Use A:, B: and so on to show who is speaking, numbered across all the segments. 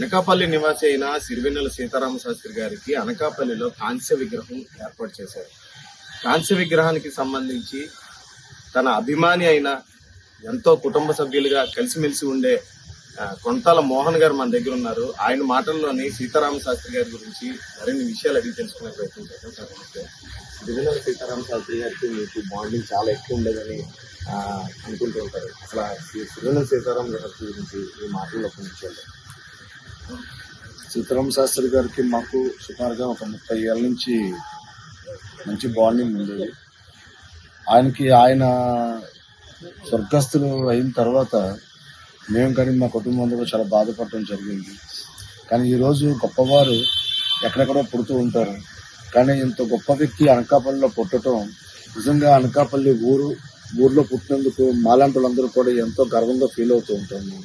A: అనకాపల్లి నివాసి అయిన సిరివెన్నెల సీతారామ శాస్త్రి గారికి అనకాపల్లిలో కాంస్య విగ్రహం ఏర్పాటు చేశారు. కాంస్య విగ్రహానికి సంబంధించి తన అభిమాని అయిన ఎంతో కుటుంబ సభ్యులుగా కలిసిమెలిసి ఉండే కొంతాల మోహన్ గారు మన దగ్గర ఉన్నారు. ఆయన మాటల్లోని సీతారామ శాస్త్రి గారి గురించి మరిన్ని విషయాలు అడిగి తెలుసుకునే ప్రయత్నం చేద్దాం. సిరివెన్నెల సీతారామ శాస్త్రి గారికి మీకు బాండింగ్ చాలా ఎక్కువ ఉండేదని అనుకుంటూ ఉంటారు. అసలు సిరివెన్నెల సీతారామ శాస్త్రి గురించి ఈ మాటల్లో కొంచెం
B: సీతారామ శాస్త్రి గారికి మాకు సుమారుగా ఒక 30 ఏళ్ళ నుంచి మంచి బాండింగ్ ఉండేది. ఆయన స్వర్గస్థులు అయిన తర్వాత మేము కానీ మా కుటుంబం అందరూ చాలా బాధపడటం జరిగింది. కానీ ఈరోజు గొప్పవారు ఎక్కడెక్కడో పుడుతూ ఉంటారు, కానీ ఇంత గొప్ప వ్యక్తి అనకాపల్లిలో పుట్టడం నిజంగా అనకాపల్లి ఊర్లో పుట్టినందుకు మాలాంటి వాళ్ళందరూ కూడా ఎంతో గర్వంగా ఫీల్ అవుతూ ఉంటాము.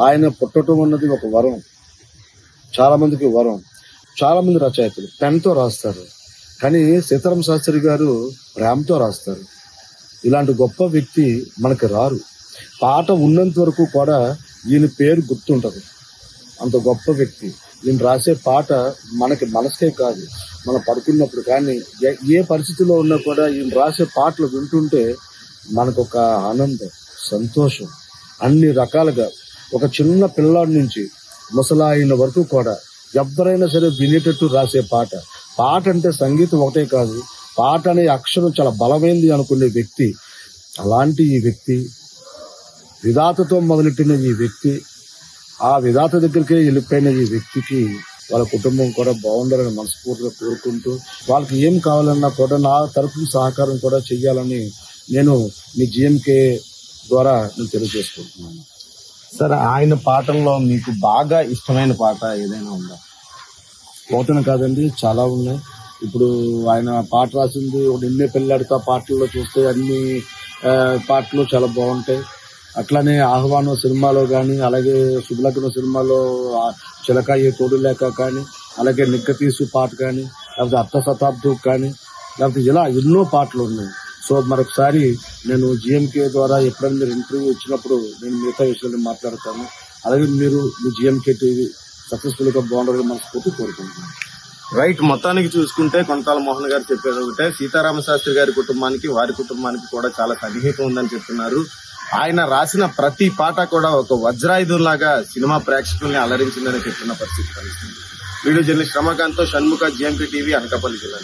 B: ఆయన పుట్టడం అన్నది ఒక వరం, చాలా మందికి వరం. చాలా మంది రచయితలు పెన్తో రాస్తారు, కానీ సీతారామ శాస్త్రి గారు ప్రేమతో రాస్తారు. ఇలాంటి గొప్ప వ్యక్తి మనకి రారు. పాట ఉన్నంత వరకు కూడా ఈయన పేరు గుర్తుంటది. అంత గొప్ప వ్యక్తి. ఈయన రాసే పాట మనకి మనసుకే కాదు, మనం పడుకున్నప్పుడు కానీ ఏ పరిస్థితిలో ఉన్నా కూడా ఈయన రాసే పాటలు వింటుంటే మనకు ఒక ఆనందం, సంతోషం, అన్ని రకాలుగా ఒక చిన్న పిల్లాడి నుంచి ముసలాయిన వరకు కూడా ఎవరైనా సరే వినేటట్టు రాసే పాట. పాట అంటే సంగీతం ఒకటే కాదు, పాట అనే అక్షరం చాలా బలమైంది అనుకునే వ్యక్తి. అలాంటి ఈ వ్యక్తి, విధాతతో మొదలెట్టిన ఈ వ్యక్తి, ఆ విధాత దగ్గరికే వెళ్ళిపోయిన ఈ వ్యక్తికి వాళ్ళ కుటుంబం కూడా బాగుండాలని మనస్ఫూర్తిగా కోరుకుంటూ, వాళ్ళకి ఏం కావాలన్నా కూడా నా తరఫున సహకారం కూడా చెయ్యాలని నేను మీ జిఎంకే ద్వారా నేను తెలియజేసుకుంటున్నాను.
A: సార్, ఆయన పాటల్లో మీకు బాగా ఇష్టమైన పాట ఏదైనా ఉందా?
B: ఒకటని కాదండి, చాలా ఉన్నాయి. ఇప్పుడు ఆయన పాట రాసింది నిన్నే పెళ్ళాడుతా పాటల్లో చూస్తే అన్ని పాటలు చాలా బాగుంటాయి. అట్లానే ఆహ్వానం సినిమాలో కానీ, అలాగే శుభలగ్న సినిమాలో చిలకాయ తోడు లేక కానీ, అలాగే నిగ్గతీసు పాట కానీ, లేకపోతే అర్థ శతాబ్దం కానీ, లేకపోతే ఇలా ఎన్నో పాటలు ఉన్నాయి. సో మరొకసారి నేను జిఎంకే ద్వారా ఎప్పుడైనా మీరు ఇంటర్వ్యూ ఇచ్చినప్పుడు నేను మిగతా విషయాలు మాట్లాడతాను. అలాగే మీరు మీ జిఎంకే టీవీ సక్సెస్ఫుల్ గా బాగుండాలని మనస్ఫూర్తి కోరుకుంటున్నాను.
A: రైట్. మొత్తానికి చూసుకుంటే కొంతాల మోహన్ గారు చెప్పేది ఒకటే, సీతారామ శాస్త్రి గారి కుటుంబానికి వారి కుటుంబానికి కూడా చాలా సన్నిహితం ఉందని చెప్తున్నారు. ఆయన రాసిన ప్రతి పాట కూడా ఒక వజ్రాయుధంలాగా సినిమా ప్రేక్షకుల్ని అలరించిందని చెప్తున్న పరిస్థితి కనిపిస్తుంది. వీడియో జర్నలిస్ట్ రమాకాంత్ తో షణ్ముఖ, జిఎంకే టీవీ, అనకాపల్లి జిల్లా.